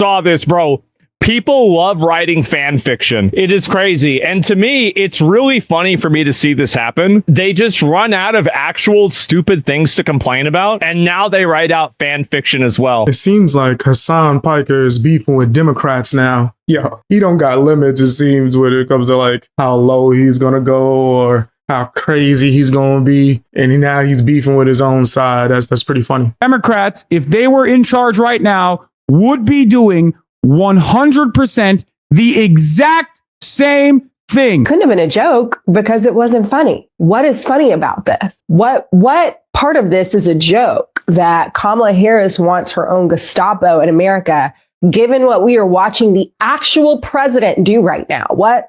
Saw this, bro. People love writing fan fiction. It is crazy. And to me, it's really funny for me to see this happen. They just run out of actual stupid things to complain about. And now they write out fan fiction as well. It seems like Hasan Piker is beefing with Democrats now. Yo, he don't got limits, it seems, when it comes to like how low he's gonna go or how crazy he's gonna be. And now he's beefing with his own side. That's pretty funny. Democrats, if they were in charge right now, would be doing 100% the exact same thing. Couldn't have been a joke because it wasn't funny. What is funny about this? What part of this is a joke that Kamala Harris wants her own Gestapo in America, given what we are watching the actual president do right now?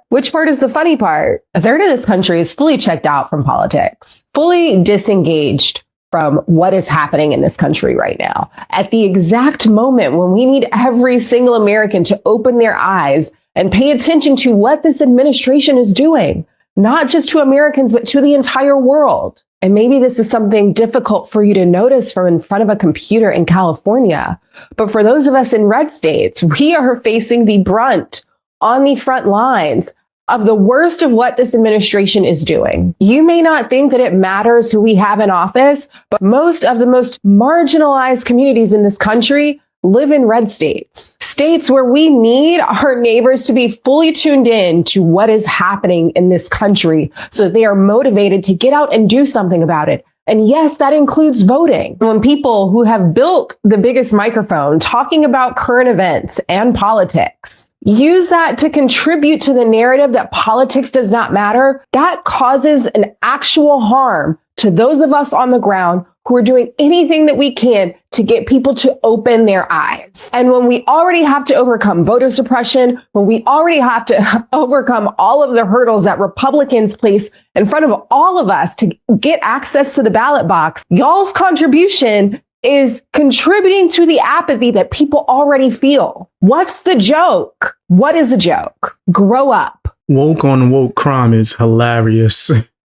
Which part is the funny part? A third of this country is fully checked out from politics, fully disengaged from what is happening in this country right now. At the exact moment when we need every single American to open their eyes and pay attention to what this administration is doing, not just to Americans, but to the entire world. And maybe this is something difficult for you to notice from in front of a computer in California. But for those of us in red states, we are facing the brunt on the front lines of the worst of what this administration is doing. You may not think that it matters who we have in office, but most of the most marginalized communities in this country live in red states. States where we need our neighbors to be fully tuned in to what is happening in this country so they are motivated to get out and do something about it. And yes, that includes voting. When people who have built the biggest microphone talking about current events and politics use that to contribute to the narrative that politics does not matter, that causes an actual harm to those of us on the ground who are doing anything that we can to get people to open their eyes. And when we already have to overcome voter suppression, when we already have to overcome all of the hurdles that Republicans place in front of all of us to get access to the ballot box, y'all's contribution is contributing to the apathy that people already feel. What's the joke? What is a joke? Grow up. Woke on woke crime is hilarious.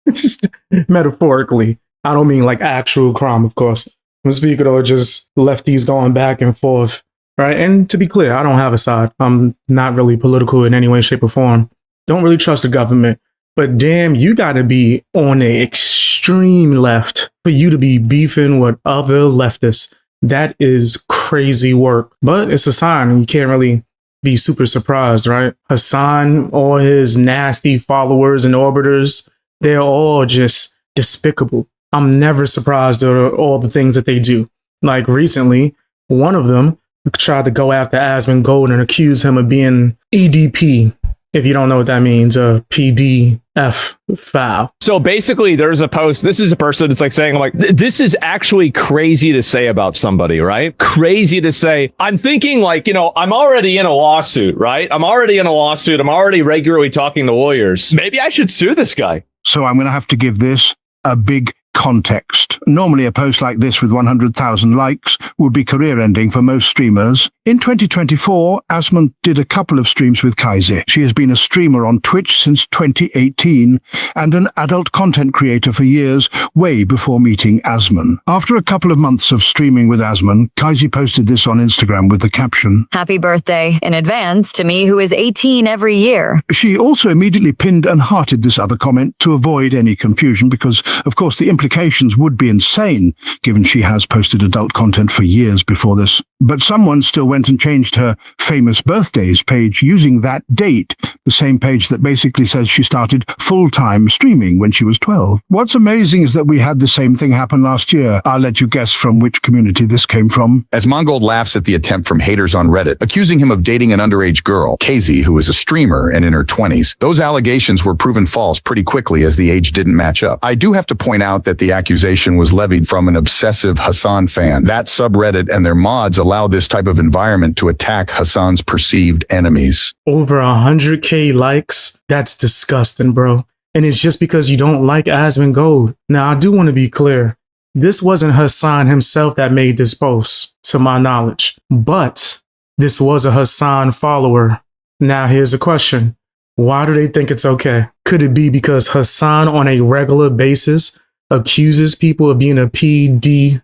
Just metaphorically. I don't mean like actual crime, of course. I'm speaking of just lefties going back and forth, right? And to be clear, I don't have a side. I'm not really political in any way, shape, or form. Don't really trust the government. But damn, you got to be on the extreme left for you to be beefing with other leftists. That is crazy work. But it's a sign. You can't really be super surprised, right? Hasan, all his nasty followers and orbiters, they're all just despicable. I'm never surprised at all the things that they do. Like recently, one of them tried to go after Asmongold and accuse him of being EDP. If you don't know what that means, a PDF file. So basically, there's a post. This is a person that's like saying, like, this is actually crazy to say about somebody, right? Crazy to say. I'm thinking like, you know, I'm already in a lawsuit, right? I'm already in a lawsuit. I'm already regularly talking to lawyers. Maybe I should sue this guy. So I'm going to have to give this a big context. Normally, a post like this with 100,000 likes would be career-ending for most streamers. In 2024, Asmon did a couple of streams with Kaisi. She has been a streamer on Twitch since 2018 and an adult content creator for years, way before meeting Asmon. After a couple of months of streaming with Asmon, Kaisi posted this on Instagram with the caption, "Happy birthday in advance to me who is 18 every year." She also immediately pinned and hearted this other comment to avoid any confusion because, of course, the implications would be insane, given she has posted adult content for years before this. But someone still went and changed her famous birthdays page using that date, the same page that basically says she started full-time streaming when she was 12. What's amazing is that we had the same thing happen last year. I'll let you guess from which community this came from. Asmongold laughs at the attempt from haters on Reddit, accusing him of dating an underage girl, Kaisi, who is a streamer and in her 20s. Those allegations were proven false pretty quickly as the age didn't match up. I do have to point out that the accusation was levied from an obsessive Hasan fan. That subreddit and their mods allow this type of environment to attack Hasan's perceived enemies. Over 100K likes? That's disgusting, bro. And it's just because you don't like Asmongold. Now, I do want to be clear. This wasn't Hasan himself that made this post, to my knowledge. But this was a Hasan follower. Now, here's a question. Why do they think it's okay? Could it be because Hasan on a regular basis accuses people of being a PDF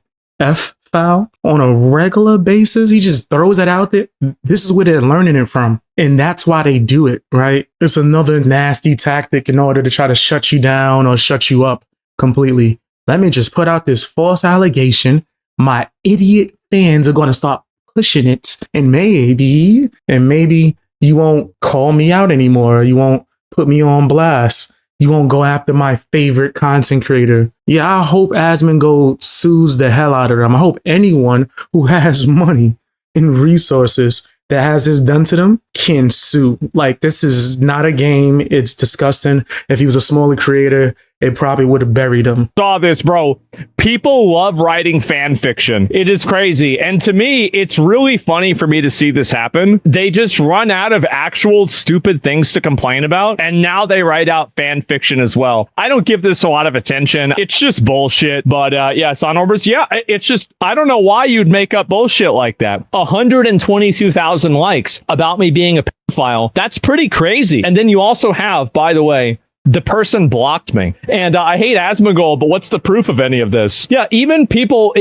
pedophile on a regular basis. He just throws it out there. This is where they're learning it from. And that's why they do it, right? It's another nasty tactic in order to try to shut you down or shut you up completely. Let me just put out this false allegation. My idiot fans are going to start pushing it. And maybe you won't call me out anymore. You won't put me on blast. You won't go after my favorite content creator. Yeah, I hope Asmongold sues the hell out of them. I hope anyone who has money and resources that has this done to them can sue. Like, this is not a game. It's disgusting. If he was a smaller creator, it probably would have buried him. Saw this, bro. People love writing fan fiction. It is crazy. And to me, it's really funny for me to see this happen. They just run out of actual stupid things to complain about. And now they write out fan fiction as well. I don't give this a lot of attention. It's just bullshit. But yeah, Sonorbers, yeah, it's just, I don't know why you'd make up bullshit like that. 122,000 likes about me being a pedophile. That's pretty crazy. And then you also have, by the way, the person blocked me. And I hate Asmongold, but what's the proof of any of this? Yeah, even people,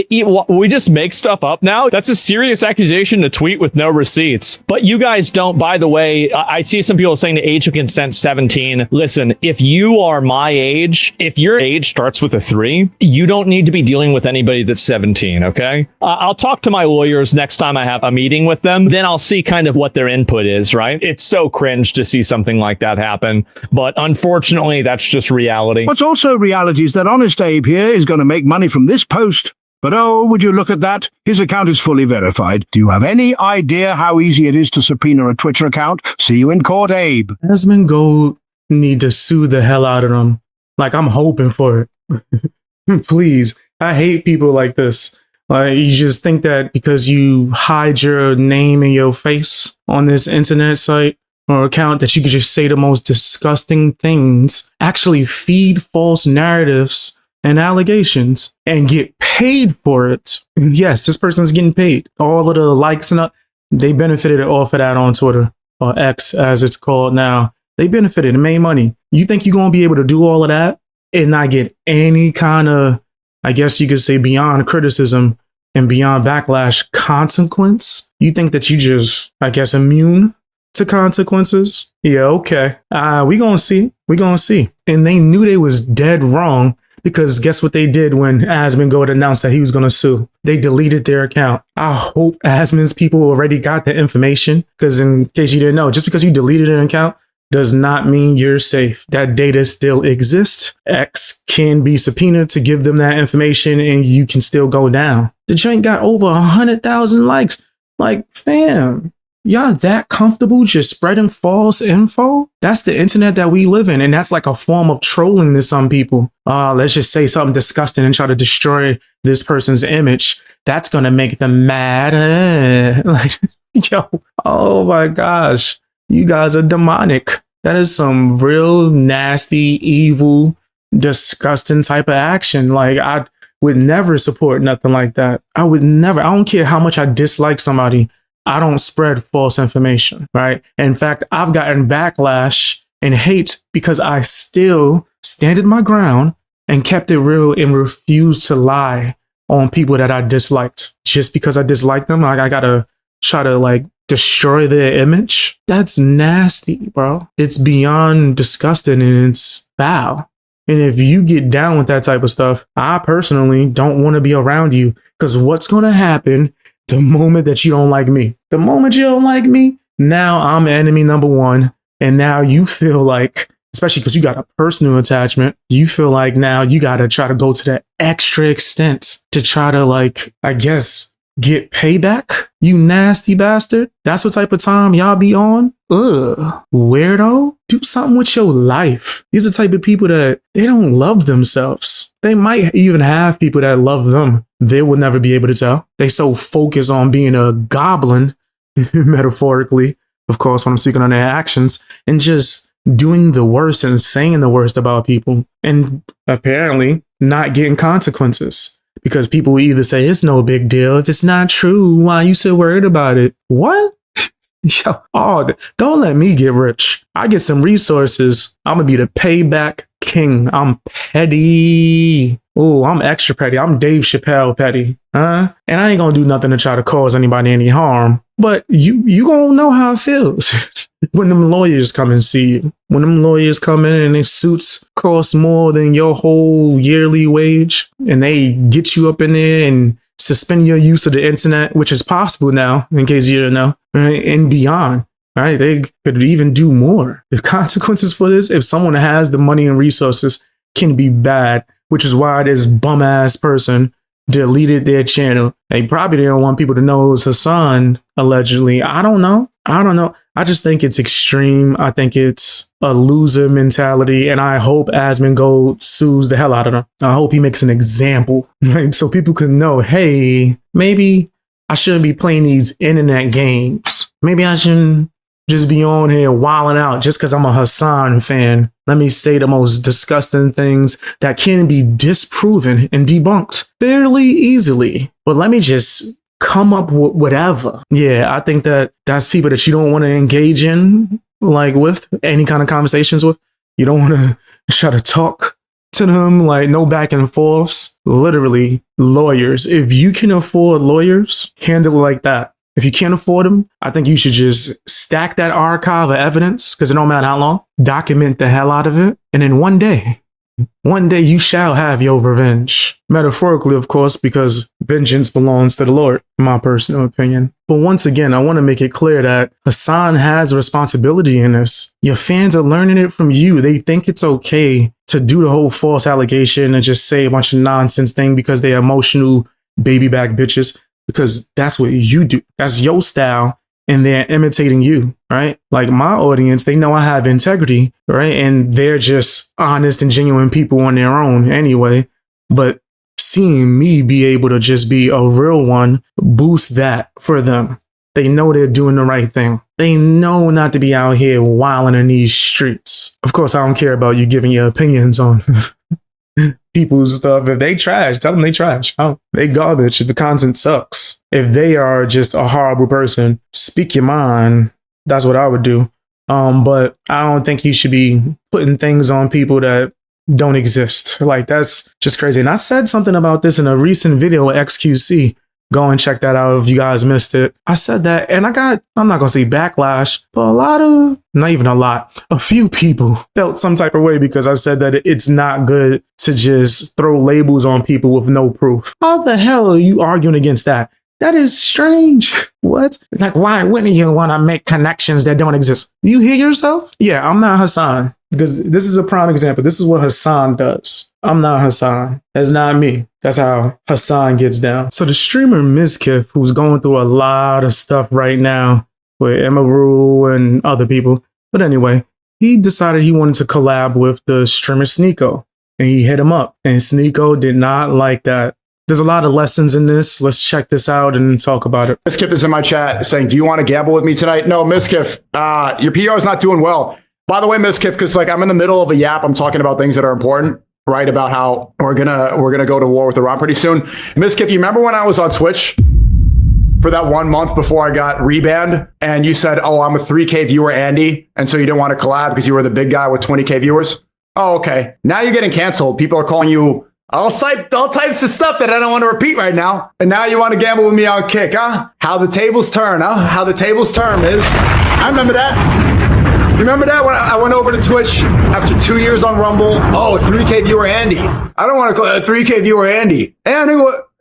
we just make stuff up now. That's a serious accusation to tweet with no receipts. But you guys don't, by the way, I see some people saying the age of consent 17. Listen, if you are my age, if your age starts with a 3, you don't need to be dealing with anybody that's 17, okay? I'll talk to my lawyers next time I have a meeting with them. Then I'll see kind of what their input is, right? It's so cringe to see something like that happen. But unfortunately, that's just reality. What's also reality is that Honest Abe here is going to make money from this post. But oh, would you look at that? His account is fully verified. Do you have any idea how easy it is to subpoena a Twitter account? See you in court, Abe. Asmongold need to sue the hell out of them. Like, I'm hoping for it. Please. I hate people like this. Like, you just think that because you hide your name and your face on this internet site or account that you could just say the most disgusting things, actually feed false narratives and allegations and get paid for it. And yes, this person's getting paid. All of the likes and they benefited off of that on Twitter, or X as it's called now. They benefited and made money. You think you're going to be able to do all of that and not get any kind of, I guess you could say, beyond criticism and beyond backlash consequence? You think that you just, I guess, immune to consequences? Yeah, okay. We gonna see. And they knew they was dead wrong, because guess what they did when Asmongold announced that he was gonna sue? They deleted their account. I hope Asmon's people already got the information, because in case you didn't know, just because you deleted an account does not mean you're safe. That data still exists. X can be subpoenaed to give them that information and you can still go down. The joint got over 100,000 likes. Like, fam, y'all that comfortable just spreading false info? That's the internet that we live in, and that's like a form of trolling to some people. Let's just say something disgusting and try to destroy this person's image. That's gonna make them mad. Like, yo, oh my gosh, you guys are demonic. That is some real nasty, evil, disgusting type of action. Like, I would never support nothing like that. I would never. I don't care how much I dislike somebody. I don't spread false information, right? In fact, I've gotten backlash and hate because I still standed my ground and kept it real and refused to lie on people that I disliked. Just because I disliked them, like, I gotta try to like destroy their image. That's nasty, bro. It's beyond disgusting and it's foul. And if you get down with that type of stuff, I personally don't want to be around you, because what's going to happen the moment that you don't like me? The moment you don't like me, now I'm enemy number one. And now you feel like, especially because you got a personal attachment, you feel like now you got to try to go to that extra extent to try to, like, I guess, get payback, you nasty bastard. That's what type of time y'all be on? Ugh. Weirdo. Do something with your life. These are the type of people that they don't love themselves. They might even have people that love them. They will never be able to tell. They so focused on being a goblin, metaphorically, of course, when I'm speaking on their actions, and just doing the worst and saying the worst about people, and apparently not getting consequences. Because people either say it's no big deal. If it's not true, why you so worried about it? What? Yo, don't let me get rich. I get some resources. I'm going to be the payback king. I'm petty. Oh, I'm extra petty. I'm Dave Chappelle petty. And I ain't gonna do nothing to try to cause anybody any harm. But you gonna know how it feels when them lawyers come and see you. When them lawyers come in and their suits cost more than your whole yearly wage, and they get you up in there and suspend your use of the internet, which is possible now, in case you didn't know, right? And beyond. Right? They could even do more. The consequences for this, if someone has the money and resources, can be bad, which is why this bum ass person deleted their channel. They probably didn't want people to know it was Hasan, allegedly. I don't know. I just think it's extreme. I think it's a loser mentality, and I hope Asmongold sues the hell out of them. I hope he makes an example, right? So people can know, hey, maybe I shouldn't be playing these internet games. Maybe I shouldn't just be on here wilding out just because I'm a Hasan fan. Let me say the most disgusting things that can be disproven and debunked fairly easily. But let me just come up with whatever. Yeah, I think that's people that you don't want to engage in, like with any kind of conversations with. You don't want to try to talk to them, like no back and forths. Literally, lawyers. If you can afford lawyers, handle it like that. If you can't afford them, I think you should just stack that archive of evidence, because it don't matter how long, document the hell out of it. And then one day you shall have your revenge. Metaphorically, of course, because vengeance belongs to the Lord, in my personal opinion. But once again, I want to make it clear that Hasan has a responsibility in this. Your fans are learning it from you. They think it's okay to do the whole false allegation and just say a bunch of nonsense thing because they're emotional baby back bitches. Because that's what you do. That's your style, and they're imitating you, right? Like my audience, they know I have integrity, right? And they're just honest and genuine people on their own anyway. But seeing me be able to just be a real one boosts that for them. They know they're doing the right thing. They know not to be out here wilding in these streets. Of course, I don't care about you giving your opinions on people's stuff. If they trash, tell them they trash. Oh, they garbage. The content sucks. If they are just a horrible person, speak your mind. That's what I would do. But I don't think you should be putting things on people that don't exist. Like, that's just crazy. And I said something about this in a recent video with XQC. Go and check that out if you guys missed it. I said that, and I'm not gonna say backlash, but a few people felt some type of way because I said that it's not good to just throw labels on people with no proof. How the hell are you arguing against that? That is strange. What? Like, why wouldn't you want to make connections that don't exist? You hear yourself? Yeah, I'm not Hasan. Because this is a prime example. This is what Hasan does. I'm not Hasan. That's not me. That's how Hasan gets down. So the streamer Mizkif, who's going through a lot of stuff right now with Emma Rule and other people. But anyway, he decided he wanted to collab with the streamer Sneako. And he hit him up. And Sneako did not like that. There's a lot of lessons in this. Let's check this out and talk about it. Mizkif is in my chat saying, do you want to gamble with me tonight? No, Mizkif, your PR is not doing well. By the way, Mizkif, because like I'm in the middle of a yap, I'm talking about things that are important, right? About how we're gonna go to war with Iran pretty soon. Mizkif, you remember when I was on Twitch for that 1 month before I got rebanned, and you said, "Oh, I'm a 3K viewer, Andy," and so you didn't want to collab because you were the big guy with 20K viewers? Oh, okay. Now you're getting canceled. People are calling you all types of stuff that I don't want to repeat right now. And now you want to gamble with me on Kick, huh? How the tables turn, huh? How the tables turn is. I remember that. You remember that when I went over to Twitch after 2 years on Rumble? Oh, 3K viewer Andy. I don't want to call it 3K viewer Andy. And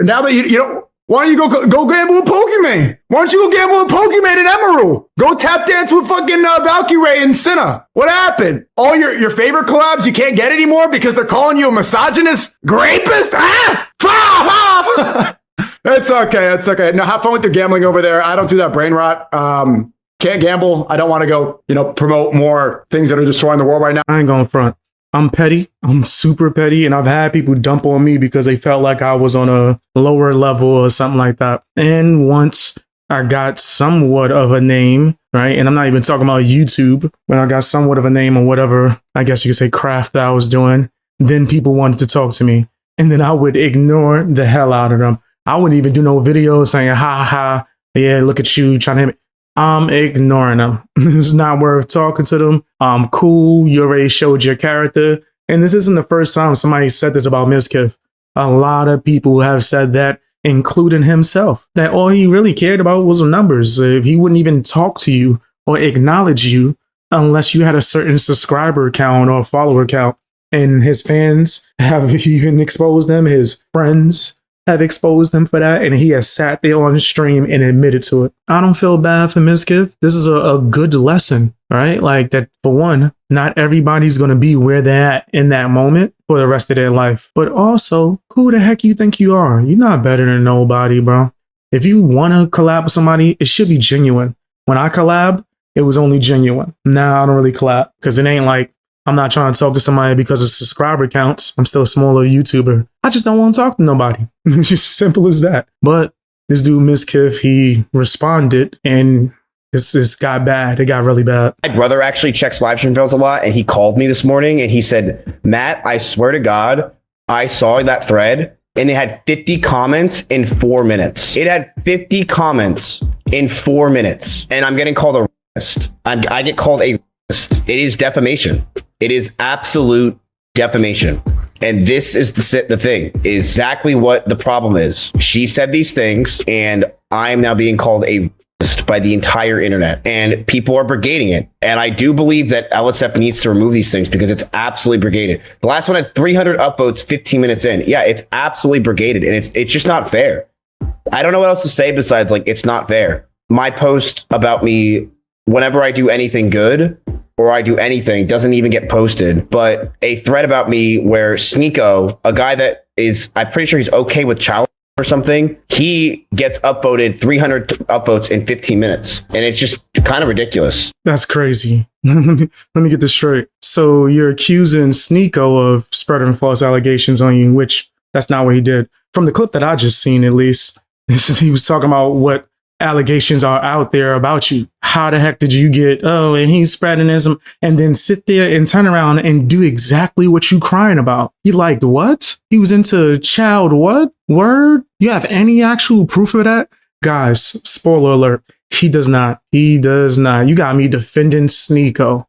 now that you know, why don't you go gamble with Pokemon? Why don't you go gamble with Pokemon and Emerald? Go tap dance with fucking Valkyrie and Cinna. What happened? All your favorite collabs you can't get anymore because they're calling you a misogynist, rapist? Ah! It's okay. It's okay. Now have fun with your gambling over there. I don't do that brain rot. Can't gamble. I don't want to go, promote more things that are destroying the world right now. I ain't going front. I'm petty. I'm super petty. And I've had people dump on me because they felt like I was on a lower level or something like that. And once I got somewhat of a name, right? And I'm not even talking about YouTube. When I got somewhat of a name or whatever, I guess you could say craft that I was doing, then people wanted to talk to me. And then I would ignore the hell out of them. I wouldn't even do no video saying, ha ha, yeah, look at you trying to hit me. I'm ignoring them. It's not worth talking to them. I'm cool. You already showed your character. And this isn't the first time somebody said this about Mizkif. A lot of people have said that, including himself, that all he really cared about was numbers. He wouldn't even talk to you or acknowledge you unless you had a certain subscriber count or follower count. And his fans have even exposed him. His friends have exposed him for that. And he has sat there on the stream and admitted to it. I don't feel bad for Mizkif. This is a good lesson, right? Like that, for one, not everybody's going to be where they're at in that moment for the rest of their life. But also, who the heck you think you are? You're not better than nobody, bro. If you want to collab with somebody, it should be genuine. When I collab, it was only genuine. Now I don't really collab because it ain't like I'm not trying to talk to somebody because of subscriber counts. I'm still a smaller YouTuber. I just don't want to talk to nobody. It's just simple as that. But this dude, Mizkif, he responded and this got bad. It got really bad. My brother actually checks live stream films a lot, and he called me this morning and he said, Matt, I swear to God, I saw that thread and it had 50 comments in 4 minutes. It had 50 comments in 4 minutes. And I'm getting called a racist. I get called a racist. It is defamation. It is absolute defamation. And this is the thing, is exactly what the problem is. She said these things, and I am now being called a racist by the entire internet. And people are brigading it. And I do believe that LSF needs to remove these things because it's absolutely brigaded. The last one had 300 upvotes 15 minutes in. Yeah, it's absolutely brigaded, and it's just not fair. I don't know what else to say besides, like, it's not fair. My post about me, whenever I do anything good, or I do anything, doesn't even get posted. But a thread about me where Sneako, a guy that is, I'm pretty sure he's okay with child or something, he gets upvoted 300 upvotes in 15 minutes. And it's just kind of ridiculous. That's crazy. Let me get this straight. So you're accusing Sneako of spreading false allegations on you, which that's not what he did. From the clip that I just seen, at least, he was talking about what allegations are out there about you. How the heck did you get, oh, and he's spreading this, and then sit there and turn around and do exactly what you crying about? You liked what? He was into child what? Word? You have any actual proof of that? Guys, spoiler alert. He does not. He does not. You got me defending Sneako.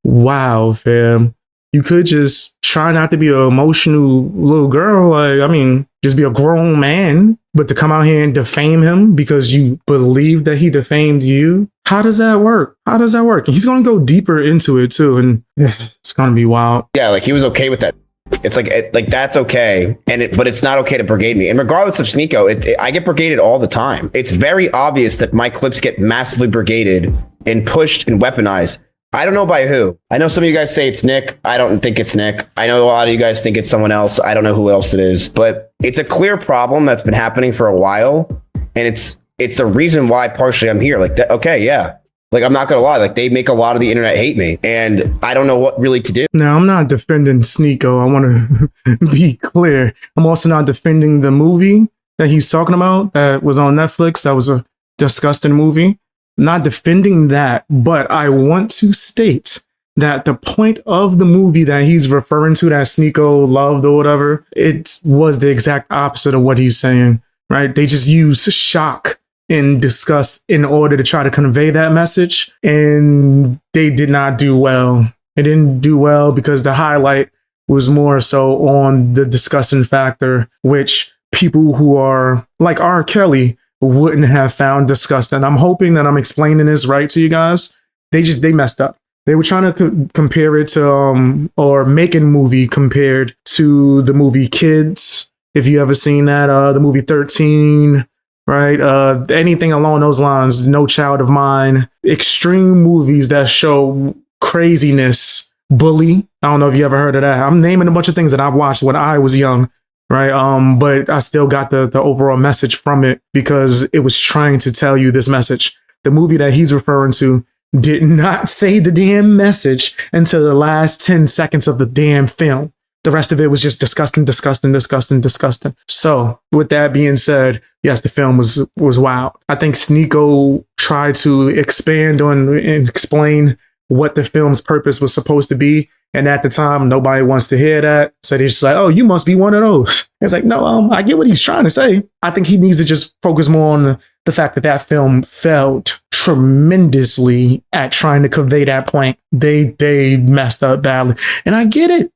Wow, fam. You could just try not to be an emotional little girl. Like, I mean, just be a grown man. But to come out here and defame him because you believe that he defamed you, how does that work? How does that work? And he's going to go deeper into it too, and it's going to be wild. Yeah, like he was okay with that. It's like that's okay, but it's not okay to brigade me. And regardless of Sneako, I get brigaded all the time. It's very obvious that my clips get massively brigaded and pushed and weaponized. I don't know by who. I know some of you guys say it's Nick. I don't think it's Nick. I know a lot of you guys think it's someone else. I don't know who else it is, but it's a clear problem that's been happening for a while. And it's the reason why partially I'm here. Like, that, okay, yeah. Like, I'm not going to lie. Like, they make a lot of the internet hate me, and I don't know what really to do. Now, I'm not defending Sneako. I want to be clear. I'm also not defending the movie that he's talking about that was on Netflix. That was a disgusting movie. Not defending that, but I want to state that the point of the movie that he's referring to, that Sneako loved or whatever, it was the exact opposite of what he's saying, right? They just use shock and disgust in order to try to convey that message, and they did not do well. It didn't do well because the highlight was more so on the disgusting factor, which people who are like R. Kelly wouldn't have found disgusting. I'm hoping that I'm explaining this right to you guys. They messed up. They were trying to compare it to, or make a movie compared to the movie Kids. If you ever seen that, the movie 13, right? Anything along those lines, No Child of Mine, extreme movies that show craziness, Bully. I don't know if you ever heard of that. I'm naming a bunch of things that I've watched when I was young. Right. But I still got the overall message from it because it was trying to tell you this message. The movie that he's referring to did not say the damn message until the last 10 seconds of the damn film. The rest of it was just disgusting, disgusting, disgusting, disgusting. So with that being said, yes, the film was wild. I think Sneako tried to expand on and explain what the film's purpose was supposed to be. And at the time, nobody wants to hear that. So they're just like, oh, you must be one of those. It's like, no, I get what he's trying to say. I think he needs to just focus more on the fact that that film failed tremendously at trying to convey that point. They messed up badly. And I get it.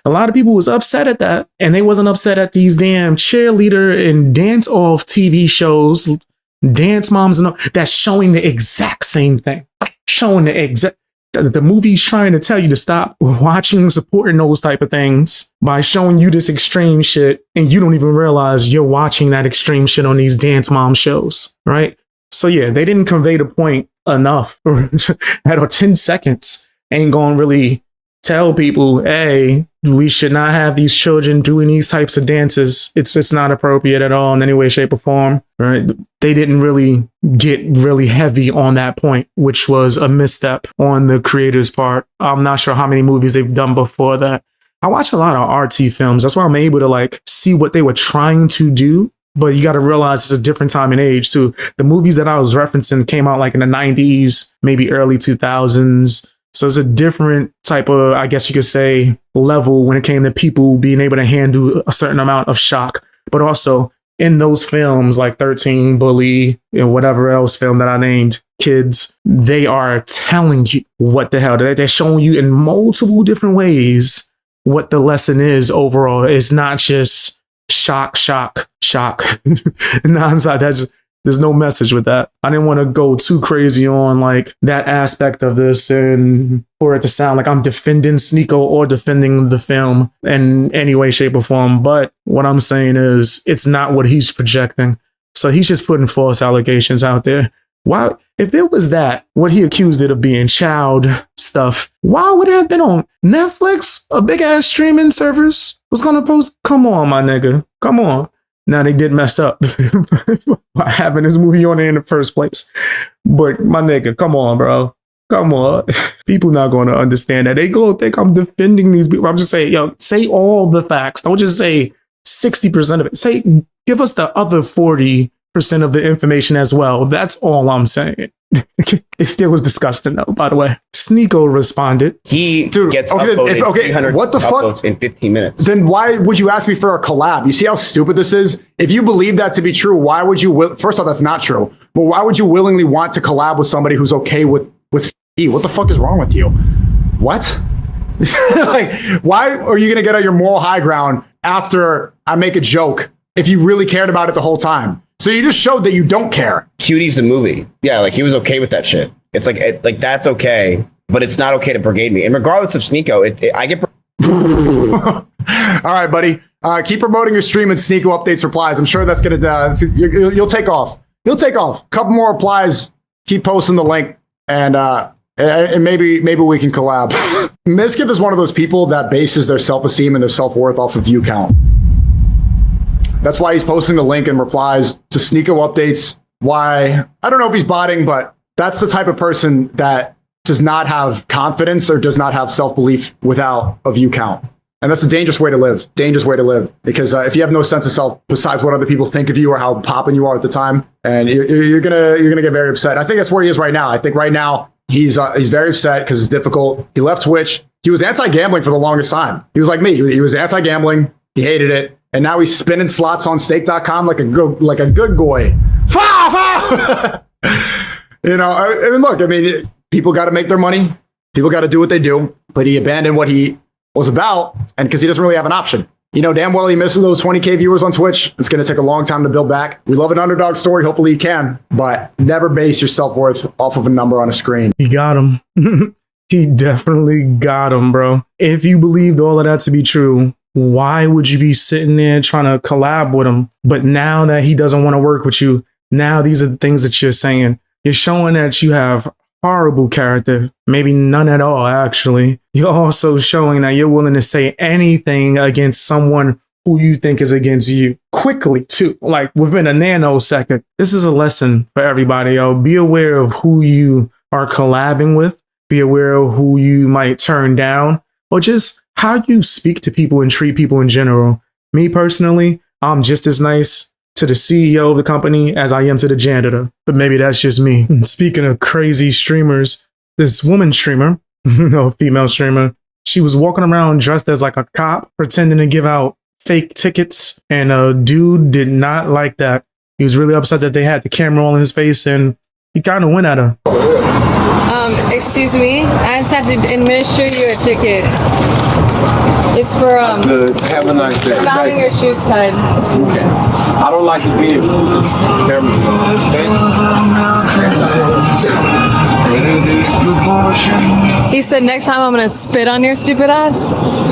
A lot of people was upset at that. And they wasn't upset at these damn cheerleader and dance off TV shows, Dance Moms and all, that's showing the exact same thing. Showing the exact the movie's trying to tell you to stop watching and supporting those type of things by showing you this extreme shit, and you don't even realize you're watching that extreme shit on these Dance Mom shows, right? So yeah, they didn't convey the point enough. At 10 seconds ain't gonna really tell people, hey, we should not have these children doing these types of dances. It's not appropriate at all in any way, shape, or form, right? They didn't really get really heavy on that point, which was a misstep on the creator's part. I'm not sure how many movies they've done before that. I watch a lot of RT films. That's why I'm able to like see what they were trying to do. But you got to realize it's a different time and age too. The movies that I was referencing came out like in the 90s, maybe early 2000s. So it's a different type of, I guess you could say, level when it came to people being able to handle a certain amount of shock. But also in those films like 13, Bully, whatever else film that I named, Kids, they are telling you what the hell. They're showing you in multiple different ways what the lesson is overall. It's not just shock. No, it's not. There's no message with that. I didn't want to go too crazy on like that aspect of this and for it to sound like I'm defending Sneako or defending the film in any way, shape, or form. But what I'm saying is it's not what he's projecting. So he's just putting false allegations out there. Why, if it was that, what he accused it of being child stuff, why would it have been on Netflix? A big ass streaming service was gonna post? Come on, my nigga. Come on. Now they did messed up by having this movie on there in the first place. But my nigga, come on, bro. Come on. People not going to understand that. They go think I'm defending these people. I'm just saying, yo, say all the facts. Don't just say 60% of it. Say, give us the other 40% of the information as well. That's all I'm saying. It still was disgusting though, by the way. Sneako responded. He gets uploaded 300 what the fuck? uploads in 15 minutes. Then why would you ask me for a collab? You see how stupid this is? If you believe that to be true, why would you, first off, that's not true, but why would you willingly want to collab with somebody who's okay with E? What the fuck is wrong with you? What? Like, why are you going to get on your moral high ground after I make a joke if you really cared about it the whole time? So you just showed that you don't care. Cutie's the movie. Yeah, like he was okay with that shit. It's like that's okay, but it's not okay to brigade me. And regardless of Sneako, I get. All right, buddy. Keep promoting your stream and Sneako updates replies. I'm sure that's gonna you'll take off. You'll take off. Couple more replies. Keep posting the link, and maybe we can collab. Mizkif is one of those people that bases their self-esteem and their self-worth off of view count. That's why he's posting the link and replies to Sneako updates. Why? I don't know if he's botting, but that's the type of person that does not have confidence or does not have self-belief without a view count. And that's a dangerous way to live. Dangerous way to live. Because if you have no sense of self besides what other people think of you or how popping you are at the time, and you're gonna get very upset. I think that's where he is right now. I think right now he's very upset because it's difficult. He left Twitch. He was anti-gambling for the longest time. He was like me. He was anti-gambling. He hated it. And now he's spinning slots on stake.com like a good boy. You know, I mean, look, people got to make their money. People got to do what they do. But he abandoned what he was about, and because he doesn't really have an option. You know damn well he misses those 20K viewers on Twitch. It's going to take a long time to build back. We love an underdog story. Hopefully he can. But never base your self-worth off of a number on a screen. He got him. He definitely got him, bro. If you believed all of that to be true, why would you be sitting there trying to collab with him? But now that he doesn't want to work with you, now these are the things that you're saying. You're showing that you have horrible character, maybe none at all, actually. You're also showing that you're willing to say anything against someone who you think is against you quickly, too, like within a nanosecond. This is a lesson for everybody, yo. Be aware of who you are collabing with. Be aware of who you might turn down, or just how you speak to people and treat people in general. Me personally, I'm just as nice to the CEO of the company as I am to the janitor, but maybe that's just me. Speaking of crazy streamers, this woman streamer, no, female streamer, she was walking around dressed as like a cop, pretending to give out fake tickets, and a dude did not like that. He was really upset that they had the camera all in his face, and He kind of went at her. Excuse me, I just have to administer you a ticket. It's for Good. Have a nice day. not having your shoes tied. Okay. I don't like to be in camera. He said next time I'm gonna spit on your stupid ass.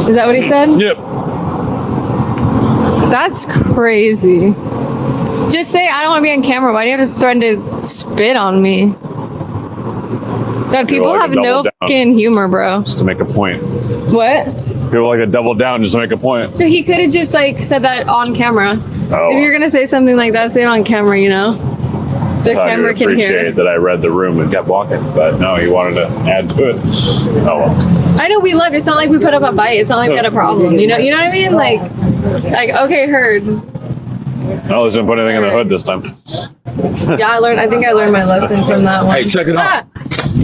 Is that what he said? Yep. That's crazy. Just say I don't want to be on camera. Why do you have to threaten to spit on me? God, people like have to no double down. fucking humor, bro. Just to make a point. What? People like to double down just to make a point. No, he could have just like said that on camera. Oh. If you're gonna say something like that, say it on camera, you know? So I thought camera you'd can hear appreciate it. that I read the room and kept walking, but no, he wanted to add to it. Oh well. I know we left. It's not like we put up a fight. It's not like we had a problem. You know what I mean? Like okay, heard. No, they didn't put anything in the hood this time. Yeah, I think I learned my lesson from that one. Hey, check it out.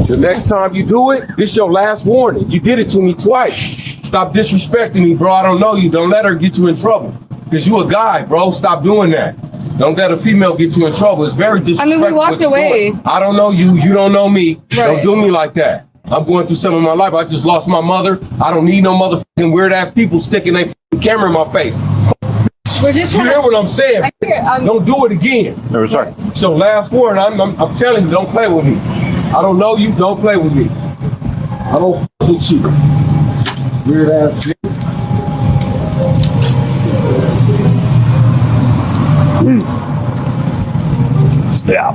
The next time you do it, this your last warning. You did it to me twice. Stop disrespecting me, bro. I don't know you. Don't let her get you in trouble. Because you a guy, bro. Stop doing that. Don't let a female get you in trouble. It's very disrespectful. we walked what you're away. doing. I don't know you. You don't know me. Right. Don't do me like that. I'm going through something in my life. I just lost my mother. I don't need no motherfucking weird ass people sticking their camera in my face. We're just You trying hear what I'm saying? I hear, Don't do it again. No, sorry. So last warning, I'm telling you, don't play with me. I don't know you, don't play with me. I don't f with you. Weird ass shit. Yeah.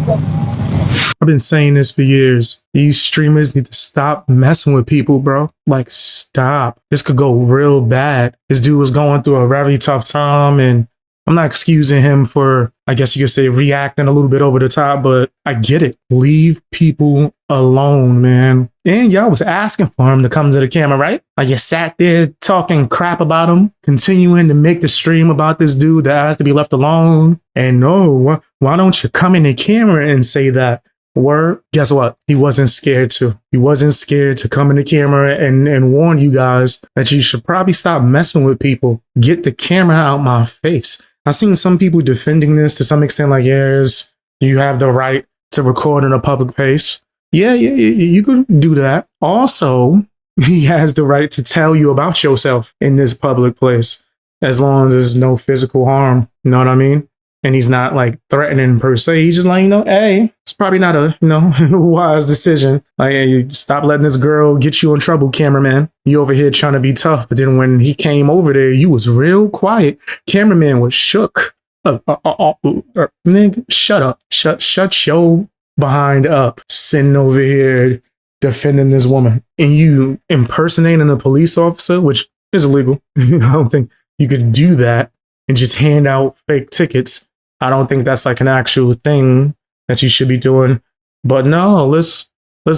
I've been saying this for years. These streamers need to stop messing with people, bro. Like, stop. This could go real bad. This dude was going through a very tough time, and I'm not excusing him for, I guess you could say, reacting a little bit over the top, but I get it. Leave people alone, man. And y'all was asking for him to come to the camera, right? Like, you sat there talking crap about him, continuing to make the stream about this dude that has to be left alone. And no, why don't you come in the camera and say that? Word, guess what? He wasn't scared to. He wasn't scared to come in the camera and warn you guys that you should probably stop messing with people. Get the camera out my face. I've seen some people defending this to some extent, like, yes, you have the right to record in a public place. Yeah, you could do that. Also, he has the right to tell you about yourself in this public place, as long as there's no physical harm. You know what I mean? And he's not like threatening per se. He's just like, hey, it's probably not a, wise decision. Like, hey, you stop letting this girl get you in trouble, cameraman. You over here trying to be tough. But then when he came over there, you was real quiet. Cameraman was shook. Nigga, shut up. Shut your behind up. Sitting over here defending this woman. And you impersonating a police officer, which is illegal. I don't think you could do that and just hand out fake tickets. I don't think that's like an actual thing that you should be doing. But no, let's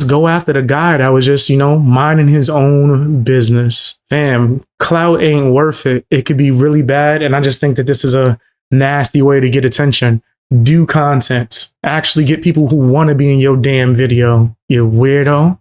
go after the guy that was just, minding his own business. Fam, clout ain't worth it. It could be really bad. And I just think that this is a nasty way to get attention. Do content. Actually get people who want to be in your damn video, you weirdo.